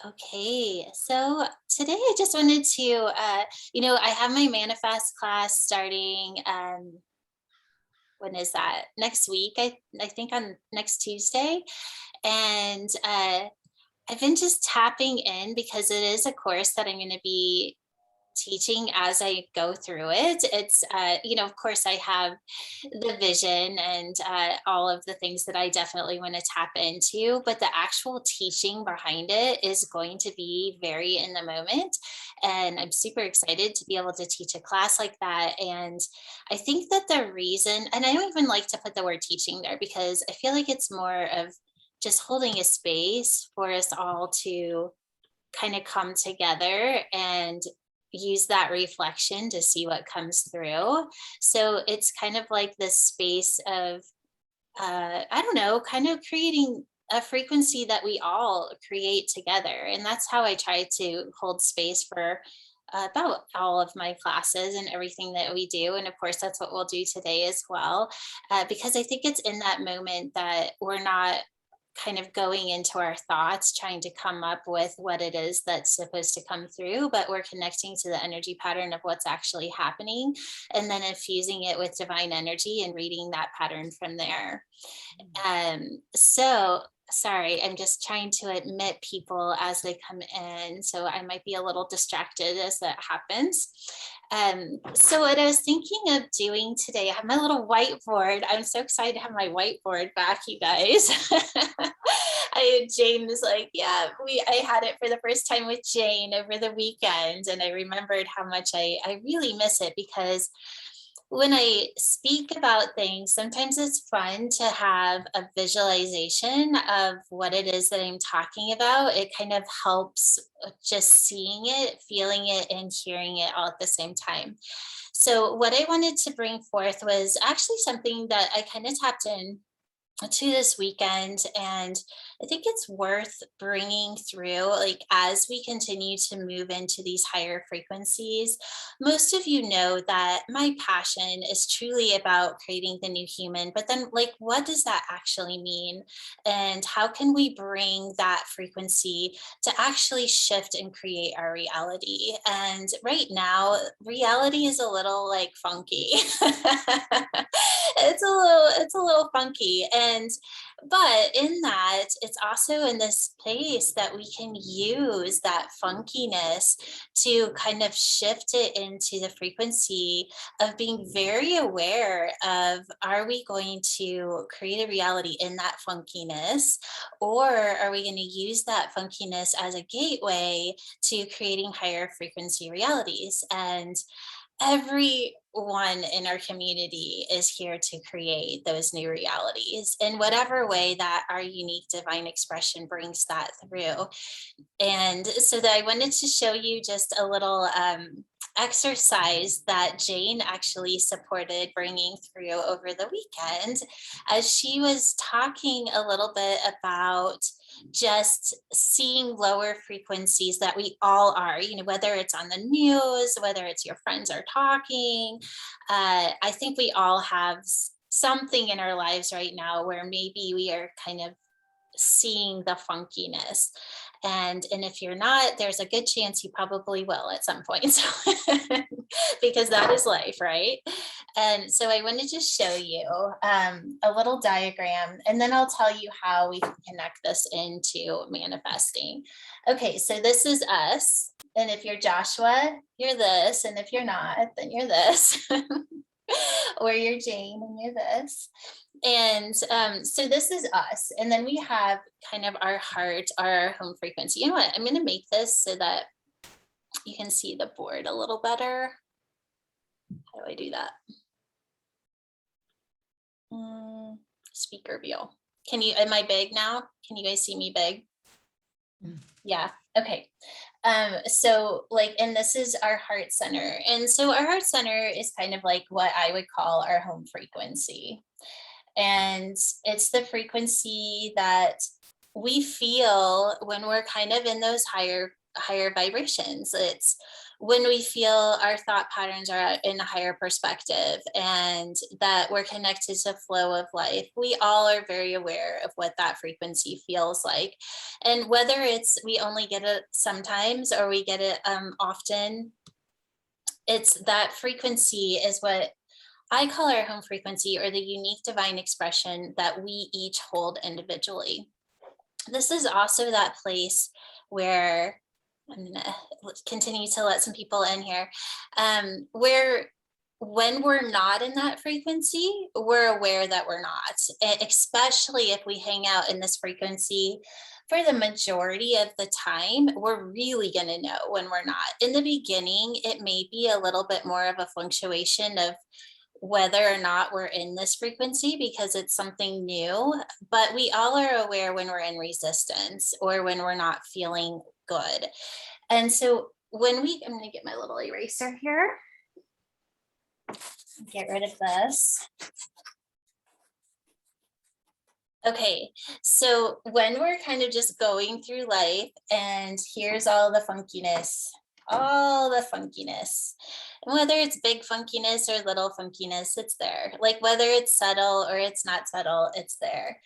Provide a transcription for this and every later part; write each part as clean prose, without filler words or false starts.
Okay, so today I just wanted to, I have my manifest class starting. When is that? Next week, I think on next Tuesday, and I've been just tapping in because it is a course that I'm going to be teaching as I go through it. Of course, I have the vision and all of the things that I definitely want to tap into, but the actual teaching behind it is going to be very in the moment. And I'm super excited to be able to teach a class like that. And I think that the reason, and I don't even like to put the word teaching there because I feel like it's more of just holding a space for us all to kind of come together and use that reflection to see what comes through. So it's kind of like this space of, I don't know, kind of creating a frequency that we all create together. And that's how I try to hold space for about all of my classes and everything that we do. And of course, that's what we'll do today as well, because I think it's in that moment that we're not kind of going into our thoughts, trying to come up with what it is that's supposed to come through, but we're connecting to the energy pattern of what's actually happening and then infusing it with divine energy and reading that pattern from there. So sorry, I'm just trying to admit people as they come in. So I might be a little distracted as that happens. So what I was thinking of doing today, I have my little whiteboard. I'm so excited to have my whiteboard back, you guys. Jane was like, yeah, I had it for the first time with Jane over the weekend. And I remembered how much I really miss it because when I speak about things, sometimes it's fun to have a visualization of what it is that I'm talking about. It kind of helps just seeing it, feeling it, and hearing it all at the same time. So, what I wanted to bring forth was actually something that I kind of tapped in to this weekend, and I think it's worth bringing through, like, as we continue to move into these higher frequencies. Most of you know that my passion is truly about creating the new human, but then, like, what does that actually mean, and how can we bring that frequency to actually shift and create our reality? And right now reality is a little like funky. It's a little funky, and but in that it's also in this place that we can use that funkiness to kind of shift it into the frequency of being very aware of, are we going to create a reality in that funkiness, or are we going to use that funkiness as a gateway to creating higher frequency realities? And everyone in our community is here to create those new realities in whatever way that our unique divine expression brings that through. And so that I wanted to show you just a little exercise that Jane actually supported bringing through over the weekend, as she was talking a little bit about just seeing lower frequencies that we all are, whether it's on the news, whether it's your friends are talking. I think we all have something in our lives right now where maybe we are kind of seeing the funkiness, and if you're not, there's a good chance you probably will at some point. So, because that is life, right? And so I wanted to show you a little diagram, and then I'll tell you how we can connect this into manifesting. Okay, so this is us, and if you're Joshua, you're this, and if you're not, then you're this. Or you're Jane and you're this. And so this is us. And then we have kind of our heart, our home frequency. You know what? I'm going to make this so that you can see the board a little better. How do I do that? Speaker view. Am I big now? Can you guys see me big? Yeah. Okay. So like, and this is our heart center. And so our heart center is kind of like what I would call our home frequency. And it's the frequency that we feel when we're kind of in those higher vibrations. It's when we feel our thought patterns are in a higher perspective and that we're connected to flow of life, we all are very aware of what that frequency feels like. And whether it's we only get it sometimes or we get it often, it's that frequency is what I call our home frequency, or the unique divine expression that we each hold individually. This is also that place where I'm gonna continue to let some people in here, where when we're not in that frequency, we're aware that we're not, especially if we hang out in this frequency for the majority of the time, we're really going to know when we're not. In the beginning, it may be a little bit more of a fluctuation of whether or not we're in this frequency because it's something new, but we all are aware when we're in resistance or when we're not feeling good. And so I'm going to get my little eraser here, get rid of this. Okay, so when we're kind of just going through life and here's all the funkiness, and whether it's big funkiness or little funkiness, it's there. Like whether it's subtle or it's not subtle, it's there.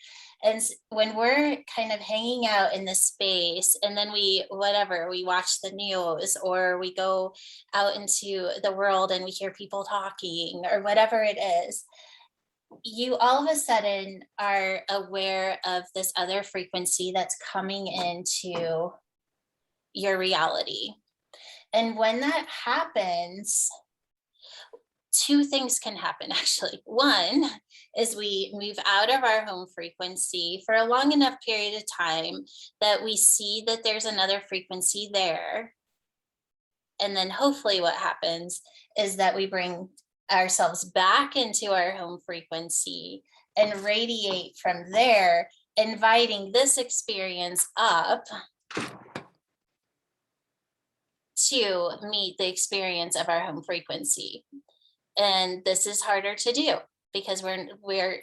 And when we're kind of hanging out in this space and then we watch the news or we go out into the world and we hear people talking or whatever it is, you all of a sudden are aware of this other frequency that's coming into your reality. And when that happens, two things can happen actually. One is we move out of our home frequency for a long enough period of time that we see that there's another frequency there. And then hopefully what happens is that we bring ourselves back into our home frequency and radiate from there, inviting this experience up to meet the experience of our home frequency. And this is harder to do because we're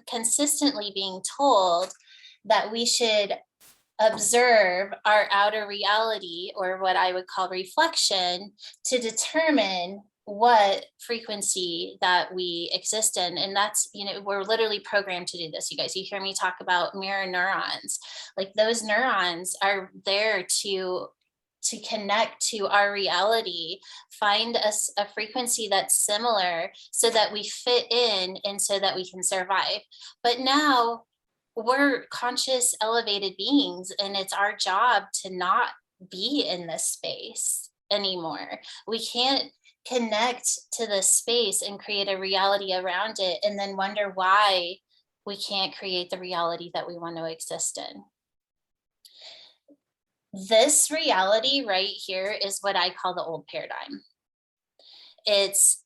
consistently being told that we should observe our outer reality, or what I would call reflection, to determine what frequency that we exist in. And that's, we're literally programmed to do this. You guys, you hear me talk about mirror neurons. Like those neurons are there to connect to our reality, find us a frequency that's similar so that we fit in and so that we can survive. But now we're conscious, elevated beings, and it's our job to not be in this space anymore. We can't connect to this space and create a reality around it and then wonder why we can't create the reality that we want to exist in. This reality right here is what I call the old paradigm. It's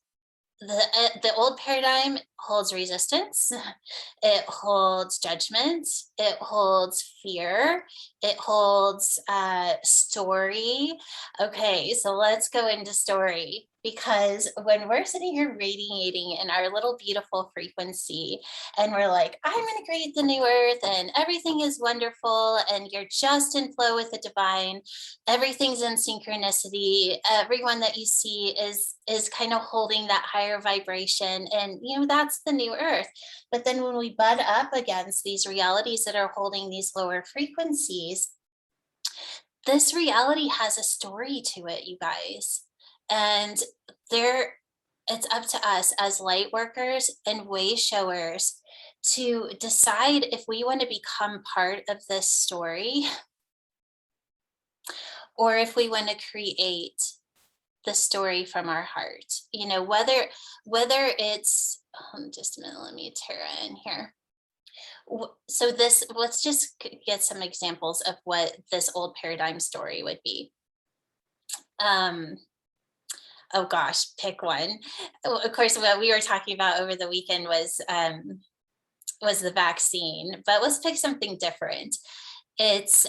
the old paradigm holds resistance, it holds judgment, it holds fear, it holds story. Okay, so let's go into story, because when we're sitting here radiating in our little beautiful frequency and we're like, I'm going to create the new earth and everything is wonderful and you're just in flow with the divine, everything's in synchronicity, everyone that you see is kind of holding that higher vibration, and that's the new earth. But then when we butt up against these realities that are holding these lower frequencies, this reality has a story to it, you guys. And it's up to us as light workers and way showers to decide if we want to become part of this story or if we want to create the story from our heart. Whether it's just a minute, let me Tara in here. So let's just get some examples of what this old paradigm story would be. Oh gosh, pick one. Of course, what we were talking about over the weekend was the vaccine, but let's pick something different. It's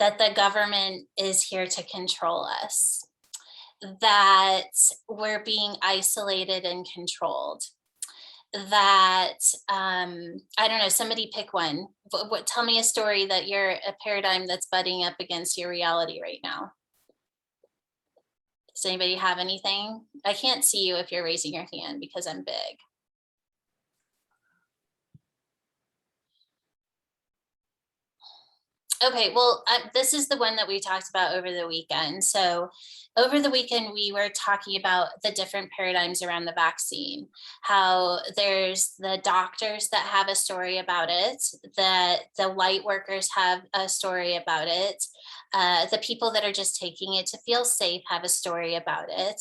that the government is here to control us, that we're being isolated and controlled, that I don't know, somebody pick one. Tell me a story that you're a paradigm that's butting up against your reality right now. Does anybody have anything? I can't see you if you're raising your hand because I'm big. Okay, well, this is the one that we talked about over the weekend. So, over the weekend, we were talking about the different paradigms around the vaccine, how there's the doctors that have a story about it, that the light workers have a story about it, the people that are just taking it to feel safe have a story about it.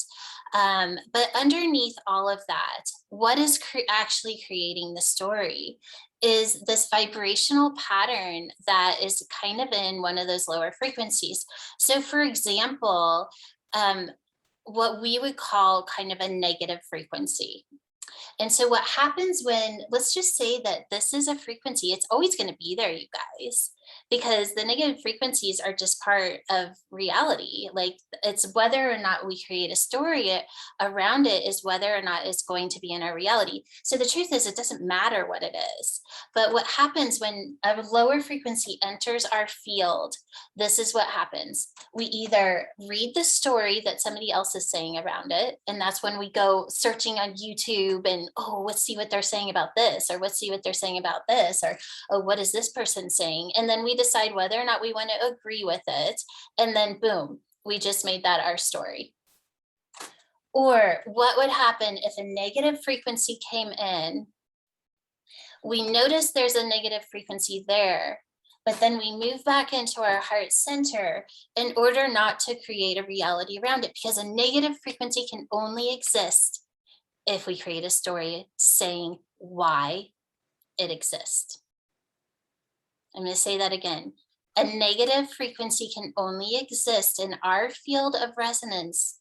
But underneath all of that, what is actually creating the story? Is this vibrational pattern that is kind of in one of those lower frequencies. So, for example, um, what we would call kind of a negative frequency. And so, what happens when, let's just say that this is a frequency, it's always going to be there, you guys, because the negative frequencies are just part of reality. Like, it's whether or not we create a story around it, is whether or not it's going to be in our reality. So, the truth is, it doesn't matter what it is. But what happens when a lower frequency enters our field, this is what happens. We either read the story that somebody else is saying around it, and that's when we go searching on YouTube and, oh, let's see what they're saying about this, or let's see what they're saying about this, or, oh, what is this person saying? And then we decide whether or not we want to agree with it. And then, boom, we just made that our story. Or what would happen if a negative frequency came in? We notice there's a negative frequency there, but then we move back into our heart center in order not to create a reality around it, because a negative frequency can only exist if we create a story saying why it exists. I'm going to say that again. A negative frequency can only exist in our field of resonance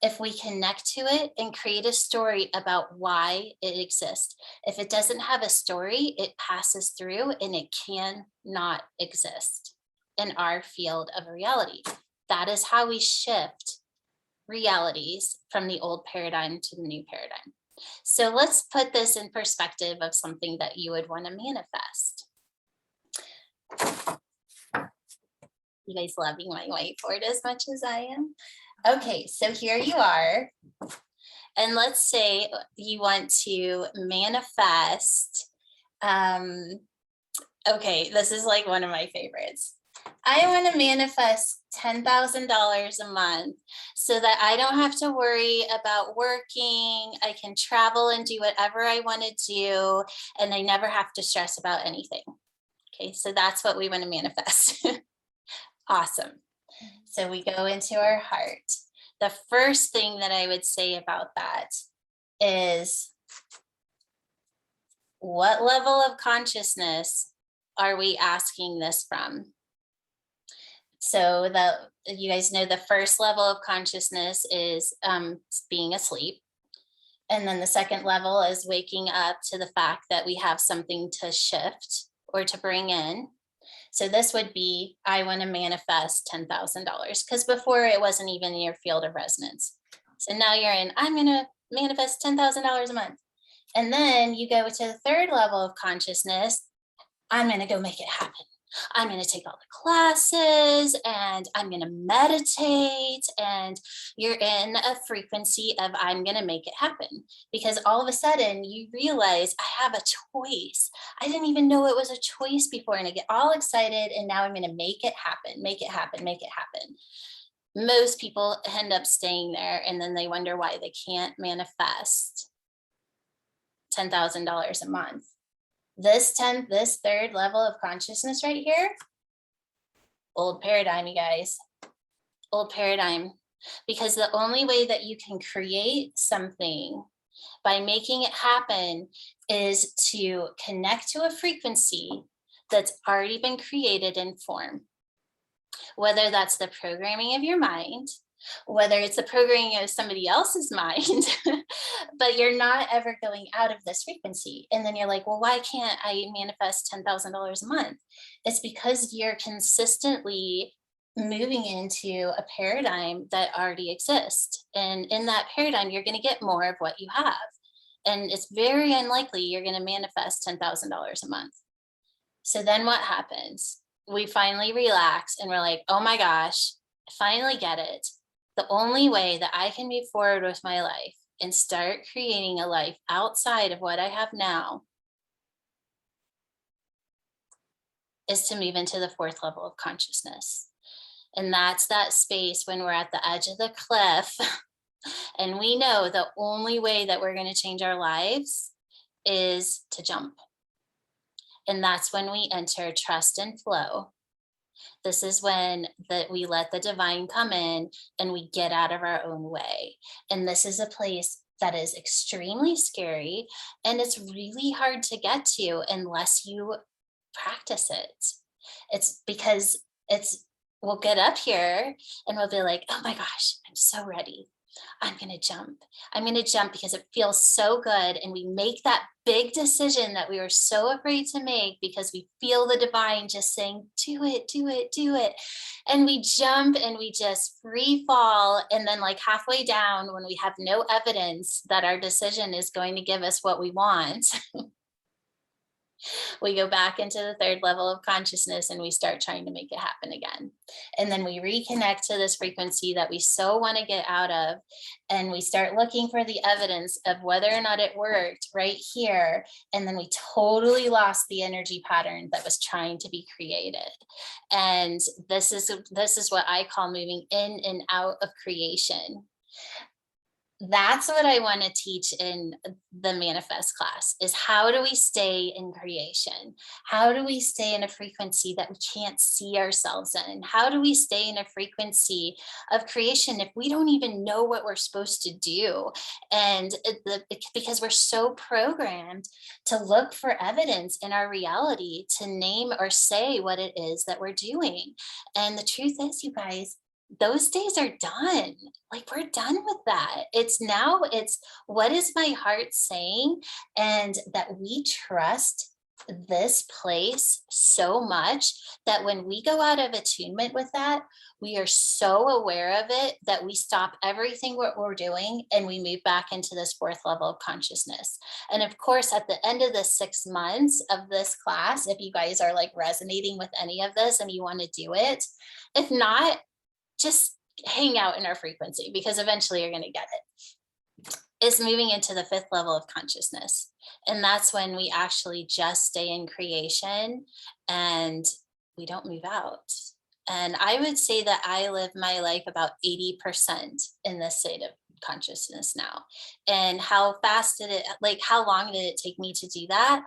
if we connect to it and create a story about why it exists. If it doesn't have a story, it passes through and it cannot exist in our field of reality. That is how we shift realities from the old paradigm to the new paradigm. So let's put this in perspective of something that you would want to manifest. You guys loving my whiteboard as much as I am? Okay, so here you are. And let's say you want to manifest. Okay, this is like one of my favorites. I want to manifest $10,000 a month so that I don't have to worry about working. I can travel and do whatever I want to do, and I never have to stress about anything. Okay, so that's what we want to manifest. Awesome. So we go into our heart. The first thing that I would say about that is, what level of consciousness are we asking this from? So you guys know the first level of consciousness is being asleep. And then the second level is waking up to the fact that we have something to shift or to bring in. So this would be, I want to manifest $10,000, because before it wasn't even in your field of resonance. So now you're in, I'm going to manifest $10,000 a month. And then you go to the third level of consciousness. I'm going to go make it happen. I'm going to take all the classes and I'm going to meditate. And you're in a frequency of, I'm going to make it happen, because all of a sudden you realize, I have a choice. I didn't even know it was a choice before. And I get all excited. And now I'm going to make it happen, make it happen, make it happen. Most people end up staying there, and then they wonder why they can't manifest $10,000 a month. This third level of consciousness right here, old paradigm, you guys, old paradigm. Because the only way that you can create something by making it happen is to connect to a frequency that's already been created in form. Whether that's the programming of your mind, whether it's the programming of somebody else's mind, but you're not ever going out of this frequency. And then you're like, well, why can't I manifest $10,000 a month? It's because you're consistently moving into a paradigm that already exists. And in that paradigm, you're going to get more of what you have. and it's very unlikely you're going to manifest $10,000 a month. So then what happens? We finally relax and we're like, oh my gosh, I finally get it. The only way that I can move forward with my life and start creating a life outside of what I have now is to move into the fourth level of consciousness. And that's that space when we're at the edge of the cliff and we know the only way that we're going to change our lives is to jump. And that's when we enter trust and flow. This is when we let the divine come in and we get out of our own way. And this is a place that is extremely scary and it's really hard to get to unless you practice it. It's because we'll get up here and we'll be like, oh my gosh, I'm so ready. I'm going to jump. I'm going to jump because it feels so good. And we make that big decision that we were so afraid to make because we feel the divine just saying, do it, do it, do it. And we jump and we just free fall. And then like halfway down, when we have no evidence that our decision is going to give us what we want, we go back into the third level of consciousness and we start trying to make it happen again. And then we reconnect to this frequency that we so want to get out of. And we start looking for the evidence of whether or not it worked right here. And then we totally lost the energy pattern that was trying to be created. And this is what I call moving in and out of creation. That's what I want to teach in the manifest class is how do we stay in creation? How do we stay in a frequency that we can't see ourselves in? How do we stay in a frequency of creation if we don't even know what we're supposed to do? And because we're so programmed to look for evidence in our reality to name or say what it is that we're doing. And the truth is, you guys, those days are done. Like we're done with that. It's what is my heart saying? And that we trust this place so much that when we go out of attunement with that, we are so aware of it that we stop everything what we're doing and we move back into this fourth level of consciousness. And of course, at the end of the 6 months of this class, if you guys are like resonating with any of this and you want to do it, if not, just hang out in our frequency because eventually you're going to get it. Is moving into the fifth level of consciousness. And that's when we actually just stay in creation and we don't move out. And I would say that I live my life about 80% in this state of consciousness now. And how long did it take me to do that?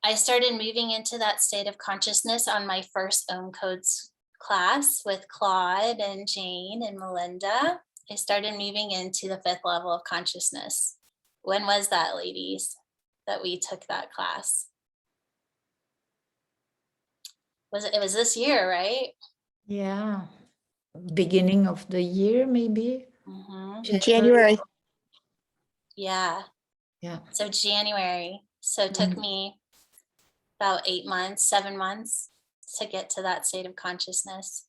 I started moving into that state of consciousness on my first Ohm Codes class with Claude and Jane and Melinda. I started moving into the fifth level of consciousness. When was that, ladies, that we took that class? It was this year, right? Yeah. Beginning of the year, maybe. January. Yeah. Yeah. So January. So it took me about 7 months to get to that state of consciousness.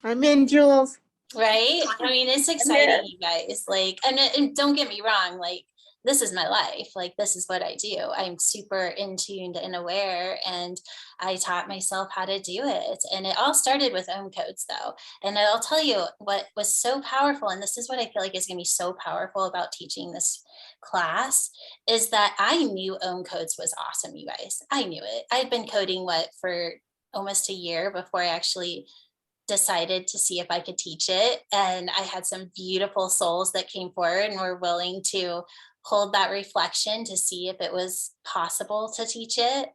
I'm in, Jules. Right? I mean, it's exciting, you guys. Like, and don't get me wrong, like, this is my life. Like, this is what I do. I'm super in tuned and aware, and I taught myself how to do it. And it all started with Ohm Codes, though. And I'll tell you what was so powerful, and this is what I feel like is going to be so powerful about teaching this class, is that I knew Ohm Codes was awesome, you guys. I knew it. I'd been coding for almost a year before I actually decided to see if I could teach it. And I had some beautiful souls that came forward and were willing to hold that reflection to see if it was possible to teach it.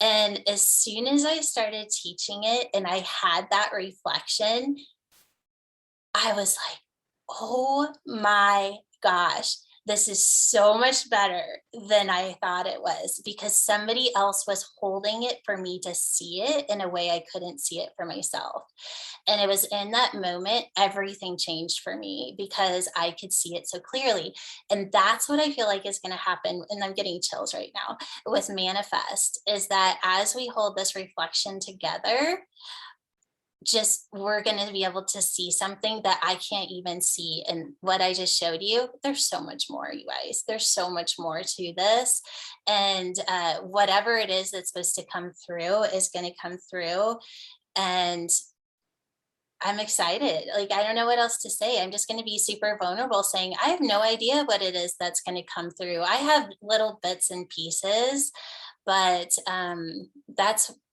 And as soon as I started teaching it and I had that reflection, I was like, oh my gosh, this is so much better than I thought it was, because somebody else was holding it for me to see it in a way I couldn't see it for myself. And it was in that moment, everything changed for me because I could see it so clearly. And that's what I feel like is going to happen. And I'm getting chills right now with Manifest, is that as we hold this reflection together, we're going to be able to see something that I can't even see. And what I just showed you, there's so much more, you guys. There's so much more to this. And whatever it is that's supposed to come through is going to come through. And I'm excited. Like, I don't know what else to say. I'm just going to be super vulnerable saying, I have no idea what it is that's going to come through. I have little bits and pieces, but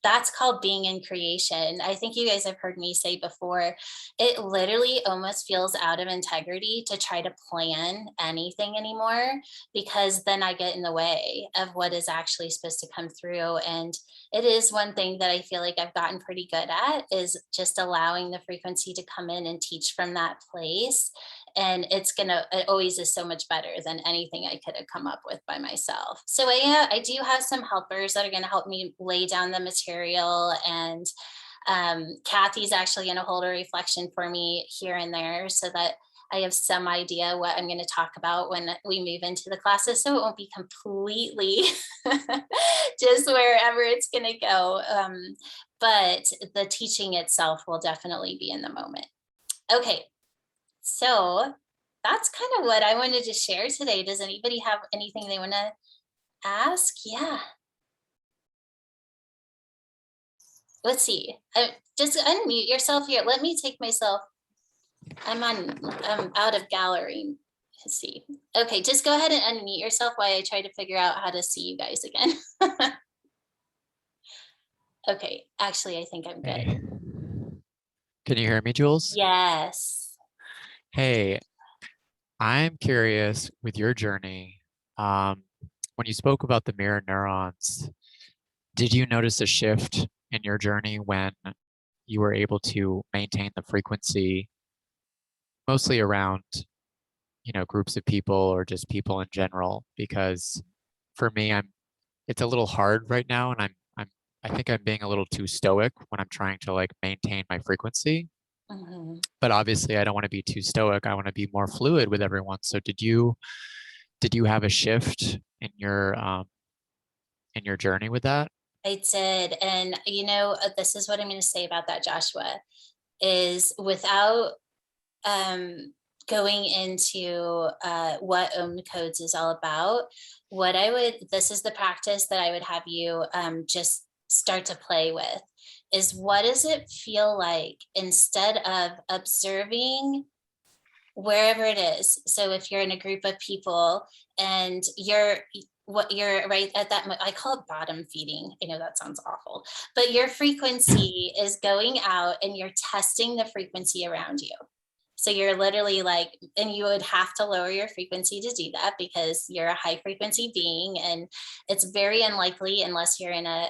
that's called being in creation. I think you guys have heard me say before, it literally almost feels out of integrity to try to plan anything anymore, because then I get in the way of what is actually supposed to come through. And it is one thing that I feel like I've gotten pretty good at, is just allowing the frequency to come in and teach from that place. And it always is so much better than anything I could have come up with by myself. So I do have some helpers that are going to help me lay down the material, and Kathy's actually going to hold a reflection for me here and there, so that I have some idea what I'm going to talk about when we move into the classes, so it won't be completely just wherever it's going to go. But the teaching itself will definitely be in the moment. Okay, so that's kind of what I wanted to share today. Does anybody have anything they want to ask? Yeah. Let's see. Just unmute yourself here. Let me take myself. I'm out of gallery. Let's see. Okay, just go ahead and unmute yourself while I try to figure out how to see you guys again. Okay, actually, I think I'm good. Hey. Can you hear me, Jules? Yes. Hey, I'm curious with your journey. When you spoke about the mirror neurons, did you notice a shift in your journey when you were able to maintain the frequency, mostly around, groups of people or just people in general? Because for me, it's a little hard right now, and I think I'm being a little too stoic when I'm trying to like maintain my frequency. Mhm. But obviously I don't want to be too stoic. I want to be more fluid with everyone. So did you have a shift in your journey with that? I did. And, this is what I'm going to say about that, Joshua, is without going into what own codes is all about, this is the practice that I would have you just start to play with, is what does it feel like instead of observing wherever it is. So if you're in a group of people and you're right at that I call it bottom feeding. I know that sounds awful, but your frequency is going out and you're testing the frequency around you. So you're literally like, and you would have to lower your frequency to do that because you're a high frequency being, and it's very unlikely unless you're in a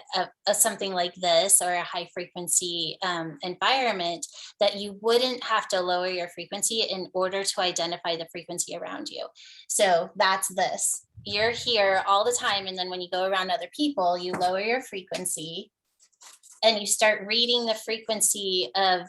something like this or a high frequency environment that you wouldn't have to lower your frequency in order to identify the frequency around you. So that's this. You're here all the time, and then when you go around other people, you lower your frequency and you start reading the frequency of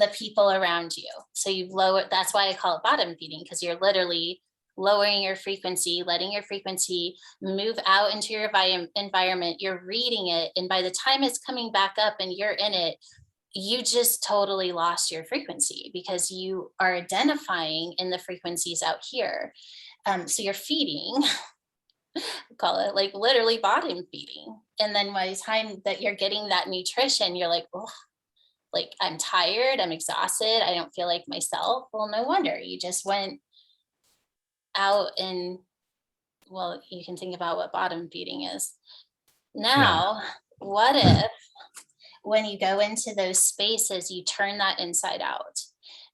the people around you. So you've lowered, that's why I call it bottom feeding, because you're literally lowering your frequency, letting your frequency move out into your environment. You're reading it. And by the time it's coming back up and you're in it, you just totally lost your frequency because you are identifying in the frequencies out here. So you're feeding, call it like literally bottom feeding. And then by the time that you're getting that nutrition, you're like, oh, like I'm tired, I'm exhausted, I don't feel like myself. Well, no wonder you just went out and, well, you can think about what bottom feeding is. Now, what if when you go into those spaces, you turn that inside out?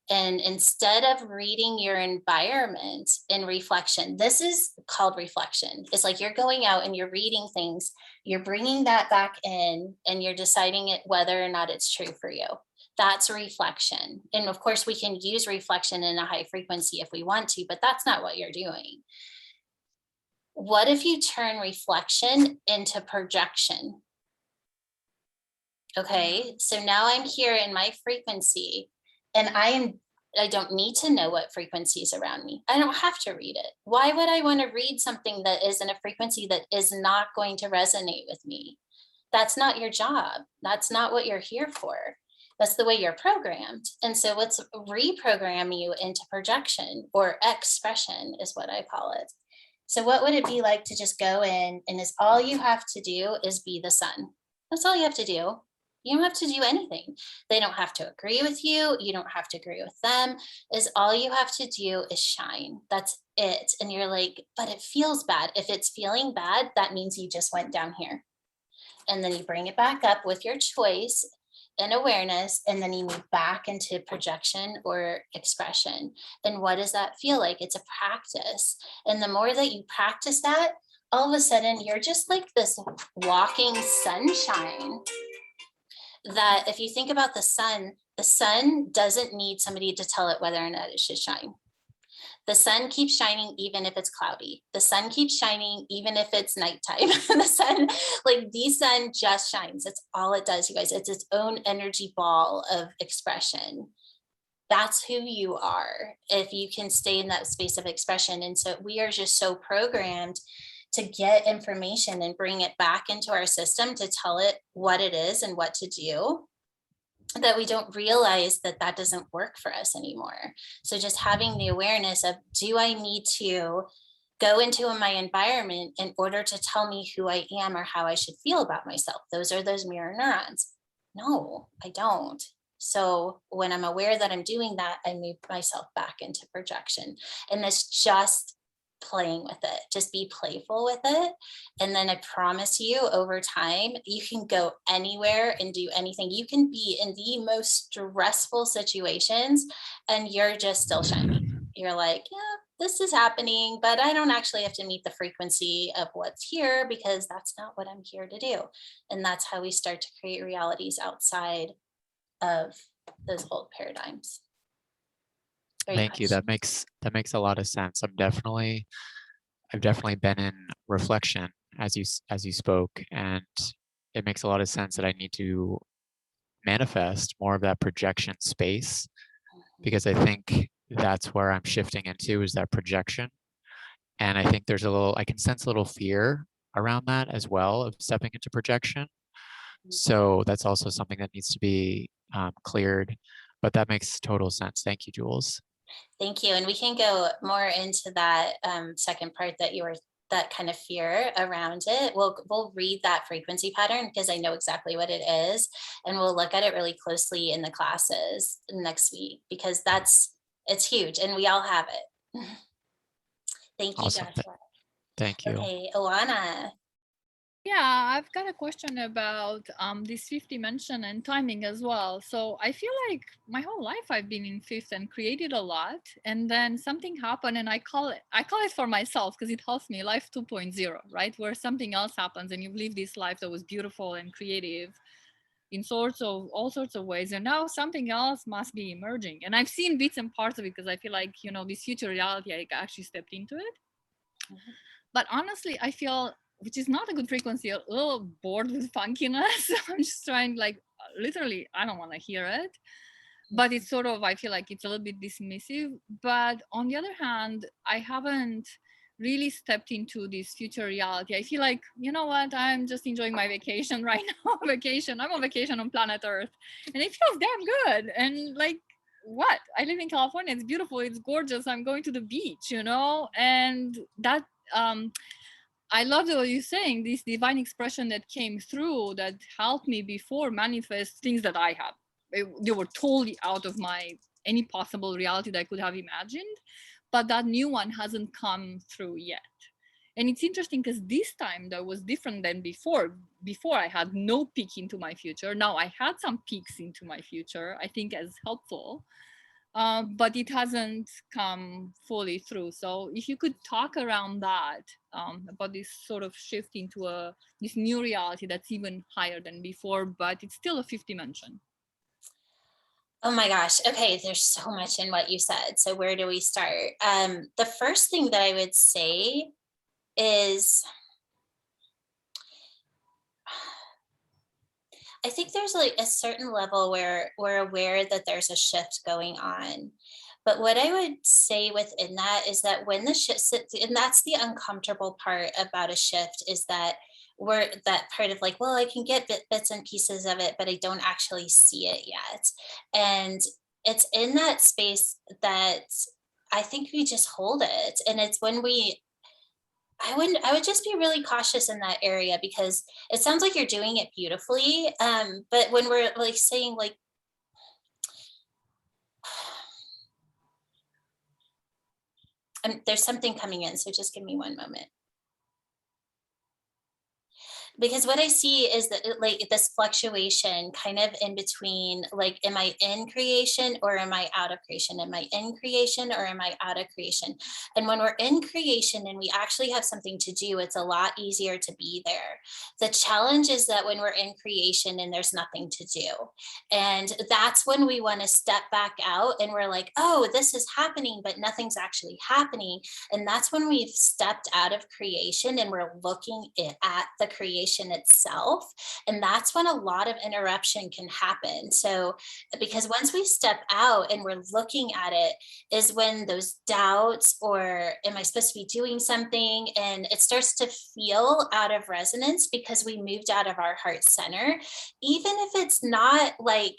And instead of reading your environment in reflection, this is called reflection. It's like you're going out and you're reading things, you're bringing that back in, and you're deciding whether or not it's true for you. That's reflection. And of course, we can use reflection in a high frequency if we want to, but that's not what you're doing. What if you turn reflection into projection? Okay, so now I'm here in my frequency, and I don't need to know what frequency is around me. I don't have to read it. Why would I want to read something that is in a frequency that is not going to resonate with me? That's not your job. That's not what you're here for. That's the way you're programmed. And so let's reprogram you into projection, or expression is what I call it. So what would it be like to just go in, and is all you have to do is be the sun? That's all you have to do. You don't have to do anything. They don't have to agree with you. You don't have to agree with them. Is all you have to do is shine. That's it. And you're like, but it feels bad. If it's feeling bad, that means you just went down here. And then you bring it back up with your choice and awareness, and then you move back into projection or expression. And what does that feel like? It's a practice. And the more that you practice that, all of a sudden you're just like this walking sunshine. That if you think about the sun doesn't need somebody to tell it whether or not it should shine. The sun keeps shining even if it's cloudy. The sun keeps shining even if it's nighttime. The sun just shines. That's all it does, you guys. It's its own energy ball of expression. That's who you are if you can stay in that space of expression. And so we are just so programmed to get information and bring it back into our system to tell it what it is and what to do, that we don't realize that that doesn't work for us anymore. So just having the awareness of, do I need to go into my environment in order to tell me who I am or how I should feel about myself? Those are those mirror neurons. No, I don't. So when I'm aware that I'm doing that, I move myself back into projection. And that's just playing with it. Just be playful with it. And then I promise you, over time, you can go anywhere and do anything. You can be in the most stressful situations and you're just still shining. You're like, yeah, this is happening, but I don't actually have to meet the frequency of what's here, because that's not what I'm here to do. And that's how we start to create realities outside of those old paradigms. Thank you. That makes a lot of sense. I've definitely been in reflection as you spoke, and it makes a lot of sense that I need to manifest more of that projection space, because I think that's where I'm shifting into, is that projection. And I think I can sense a little fear around that as well, of stepping into projection. So that's also something that needs to be cleared, but that makes total sense. Thank you, Jules. Thank you. And we can go more into that second part that kind of fear around it. We'll read that frequency pattern, because I know exactly what it is. And we'll look at it really closely in the classes next week, because it's huge and we all have it. Thank you, Awesome. Joshua. Thank you. Okay, Oana. Yeah, I've got a question about this fifth dimension and timing as well. So I feel like my whole life I've been in fifth and created a lot, and then something happened, and I call it for myself because it helps me, life 2.0, right? Where something else happens and you've lived this life that was beautiful and creative in all sorts of ways, and now something else must be emerging. And I've seen bits and parts of it because I feel like, this future reality, I actually stepped into it. Mm-hmm. But honestly, I feel, which is not a good frequency, a little bored with funkiness. I'm just trying, literally, I don't want to hear it. But it's sort of, I feel like it's a little bit dismissive. But on the other hand, I haven't really stepped into this future reality. I feel like, you know what, I'm just enjoying my vacation right now. I'm on vacation on planet Earth. And it feels damn good. And what? I live in California. It's beautiful. It's gorgeous. I'm going to the beach, and that, I love what you're saying, this divine expression that came through that helped me before manifest things that I have. They were totally out of any possible reality that I could have imagined, but that new one hasn't come through yet. And it's interesting because this time that was different than before. Before I had no peek into my future. Now I had some peeks into my future, I think, as helpful. But it hasn't come fully through. So if you could talk around that, about this sort of shift into this new reality that's even higher than before, but it's still a fifth dimension. Oh my gosh. Okay, there's so much in what you said. So where do we start? The first thing that I would say is, I think there's a certain level where we're aware that there's a shift going on. But what I would say within that is that when the shift, and that's the uncomfortable part about a shift, is that we're that part of like, well, I can get bits and pieces of it, but I don't actually see it yet. And it's in that space that I think we just hold it. And it's when I would just be really cautious in that area, because it sounds like you're doing it beautifully. But when we're like saying like, there's something coming in, so just give me one moment. Because what I see is that like this fluctuation kind of in between, like, am I in creation or am I out of creation? Am I in creation or am I out of creation? And when we're in creation and we actually have something to do, it's a lot easier to be there. The challenge is that when we're in creation and there's nothing to do, and that's when we want to step back out and we're like, oh, this is happening, but nothing's actually happening. And that's when we've stepped out of creation and we're looking at the creation itself. And that's when a lot of interruption can happen. So, because once we step out and we're looking at it, is when those doubts, or am I supposed to be doing something? And it starts to feel out of resonance because we moved out of our heart center, even if it's not like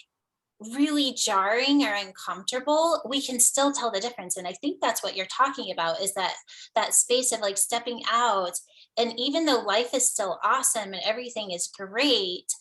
really jarring or uncomfortable, we can still tell the difference. And I think that's what you're talking about, is that space of like stepping out. And even though life is still awesome and everything is great,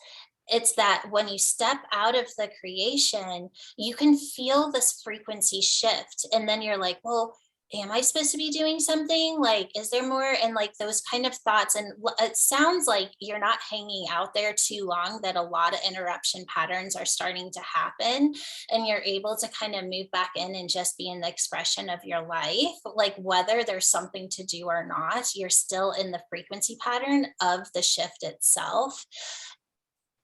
it's that when you step out of the creation, you can feel this frequency shift. And then you're like, well, am I supposed to be doing something? Like, is there more? And like those kind of thoughts. And it sounds like you're not hanging out there too long, that a lot of interruption patterns are starting to happen. And you're able to kind of move back in and just be in the expression of your life. Like, whether there's something to do or not, you're still in the frequency pattern of the shift itself.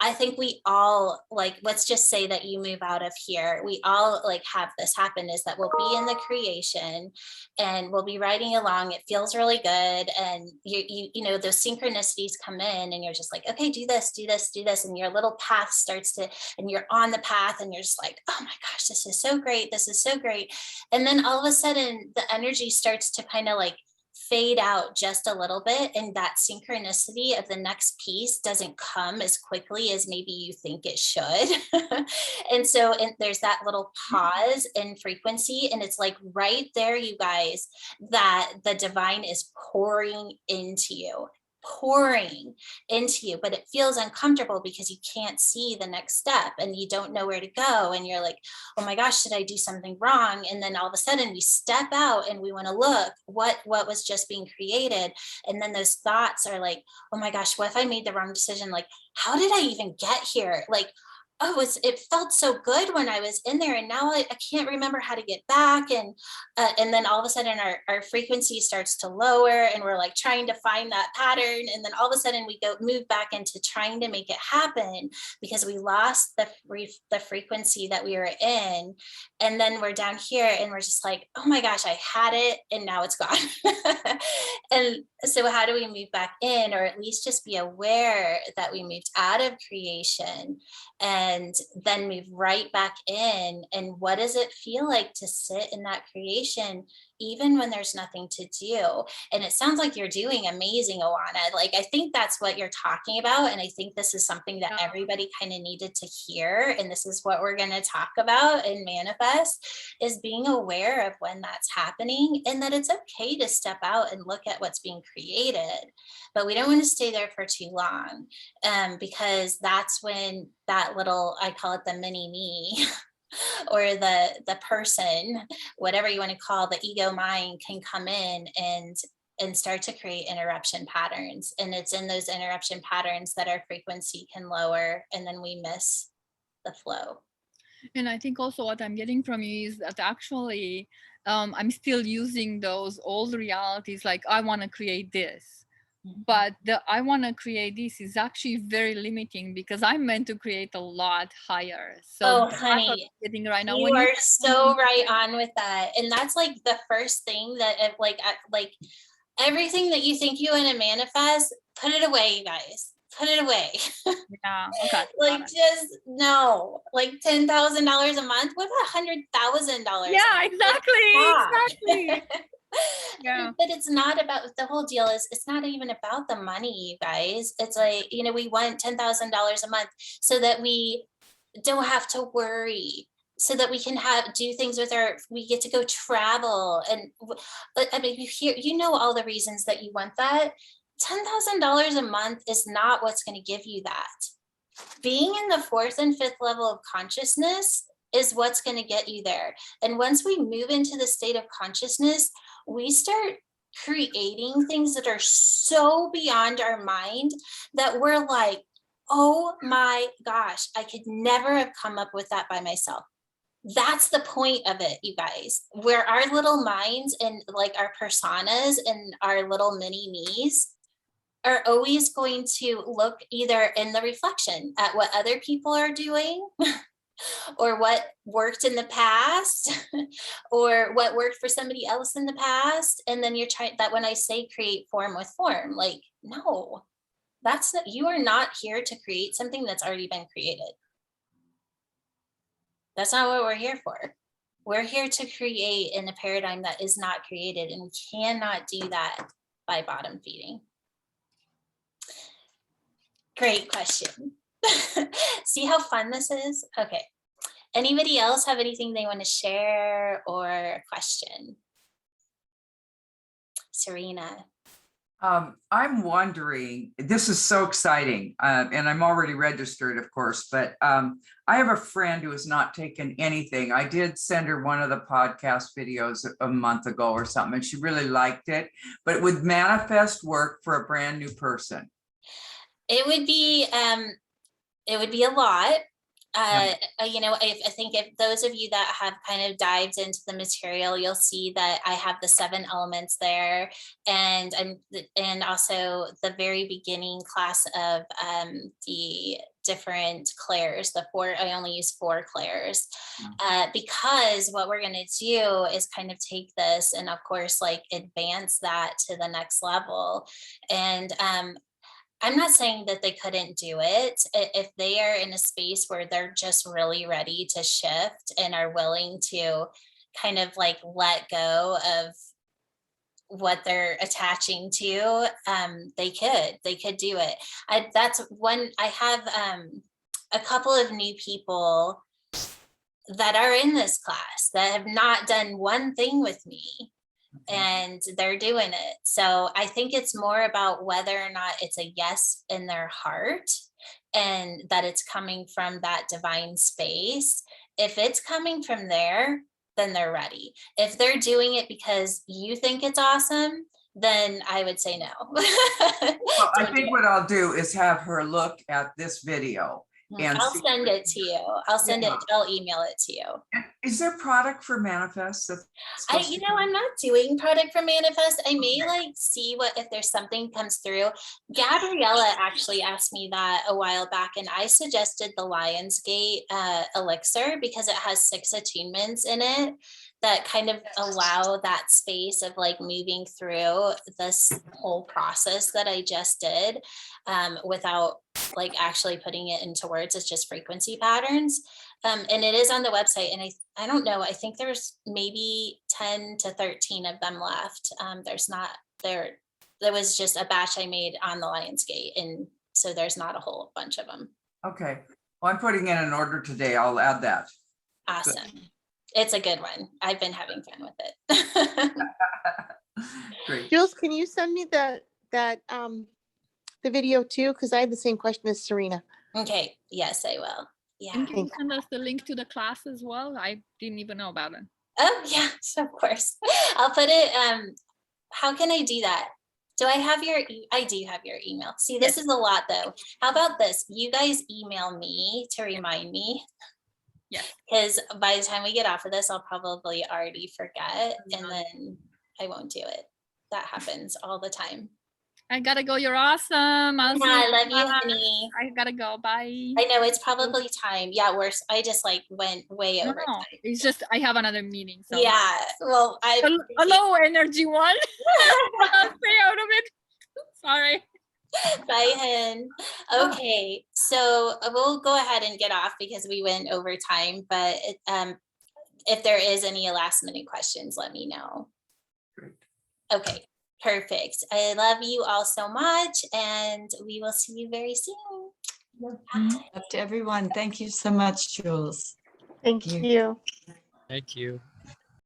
I think we all, like, let's just say that you move out of here. We all like have this happen, is that we'll be in the creation and we'll be riding along. It feels really good. And you know, those synchronicities come in and you're just like, okay, do this, do this, do this. And your little path starts to, and you're on the path and you're just like, oh my gosh, this is so great. This is so great. And then all of a sudden the energy starts to kind of like fade out just a little bit, and that synchronicity of the next piece doesn't come as quickly as maybe you think it should. And so there's that little pause in frequency, and it's like right there, you guys, that the divine is pouring into you, but it feels uncomfortable because you can't see the next step and you don't know where to go. And you're like, oh my gosh, did I do something wrong? And then all of a sudden we step out and we want to look what was just being created. And then those thoughts are like, oh my gosh, what if I made the wrong decision? Like, how did I even get here? Like, oh, it felt so good when I was in there, and now I can't remember how to get back. And then all of a sudden our frequency starts to lower, and we're like trying to find that pattern. And then all of a sudden we move back into trying to make it happen because we lost the frequency that we were in. And then we're down here and we're just like, oh my gosh, I had it and now it's gone. And so how do we move back in, or at least just be aware that we moved out of creation and then move right back in? And what does it feel like to sit in that creation, even when there's nothing to do? And it sounds like you're doing amazing, Oana. Like, I think that's what you're talking about. And I think this is something that everybody kind of needed to hear. And this is what we're going to talk about and manifest, is being aware of when that's happening, and that it's okay to step out and look at what's being created, but we don't want to stay there for too long, because that's when that little, I call it the mini me, or the person, whatever you want to call the ego mind, can come in and start to create interruption patterns. And it's in those interruption patterns that our frequency can lower, and then we miss the flow. And I think also what I'm getting from you is that actually I'm still using those old realities, like I want to create this. But the I want to create this is actually very limiting, because I'm meant to create a lot higher. So oh, honey, getting right now, you are so right on with that. And that's like the first thing that like everything that you think you want to manifest, put it away, you guys. put it away. Yeah. Okay. Like, got it. just no, like $10,000 a month. What about $100,000? Yeah, exactly. Stop. Exactly. Yeah. But it's not about, the whole deal is it's not even about the money, you guys. It's like, we want $10,000 a month so that we don't have to worry, so that we can do things with we get to go travel. But I mean, all the reasons that you want that. $10,000 a month is not what's going to give you that. Being in the fourth and fifth level of consciousness is what's going to get you there. And once we move into the state of consciousness, we start creating things that are so beyond our mind that we're like, oh my gosh, I could never have come up with that by myself. That's the point of it, you guys, where our little minds and like our personas and our little mini me's are always going to look either in the reflection at what other people are doing or what worked in the past or what worked for somebody else in the past. And then you're trying that, when I say create form with form, like, no, that's not, you are not here to create something that's already been created. That's not what we're here for. We're here to create in a paradigm that is not created, and we cannot do that by bottom feeding. Great question. See how fun this is? Okay. Anybody else have anything they want to share or a question? Serena. I'm wondering, this is so exciting, and I'm already registered, of course, but I have a friend who has not taken anything. I did send her one of the podcast videos a month ago or something, and she really liked it, but it would manifest work for a brand new person. It would be a lot. I think if those of you that have kind of dived into the material, you'll see that I have the 7 elements there, and also the very beginning class of the different clairs, the 4. I only use 4 clairs because what we're going to do is kind of take this and, of course, like advance that to the next level. And I'm not saying that they couldn't do it if they are in a space where they're just really ready to shift and are willing to kind of like let go of what they're attaching to. They could do it. I have a couple of new people that are in this class that have not done one thing with me. And they're doing it. So I think it's more about whether or not it's a yes in their heart and that it's coming from that divine space. If it's coming from there, then they're ready. If they're doing it because you think it's awesome, then I would say no. Well, I think what I'll do is have her look at this video. And I'll send it to you. I'll email it to you. Is there product for Manifest? I'm not doing product for Manifest. I may see if there's something comes through. Gabriella actually asked me that a while back, and I suggested the Lionsgate elixir because it has 6 attunements in it that kind of allow that space of moving through this whole process that I just did without actually putting it into words. It's just frequency patterns. And it is on the website. And I don't know, I think there's maybe 10 to 13 of them left. There was just a batch I made on the Lionsgate. And so there's not a whole bunch of them. Okay. Well, I'm putting in an order today. I'll add that. Awesome. Good. It's a good one. I've been having fun with it. Great. Jules, can you send me the video too? Because I had the same question as Serena. Okay. Yes, I will. Yeah. And can you send us the link to the class as well? I didn't even know about it. Oh yeah, of course. I'll put it. How can I do that? Do I have I do have your email. See, this is a lot though. How about this? You guys email me to remind me. Yeah. Because by the time we get off of this, I'll probably already forget and then I won't do it. That happens all the time. I gotta go. You're awesome. I love you, honey. I gotta go. Bye. I know it's probably time. Yeah, I just went way over time. It's just I have another meeting. So. Yeah. Well, a low energy one. I'll stay out of it. Sorry. Bye, Hen. Okay, so we'll go ahead and get off because we went over time, but if there is any last minute questions, let me know. Great. Okay, perfect. I love you all so much, and we will see you very soon. Up to everyone. Thank you so much, Jules. Thank you. you. Thank you.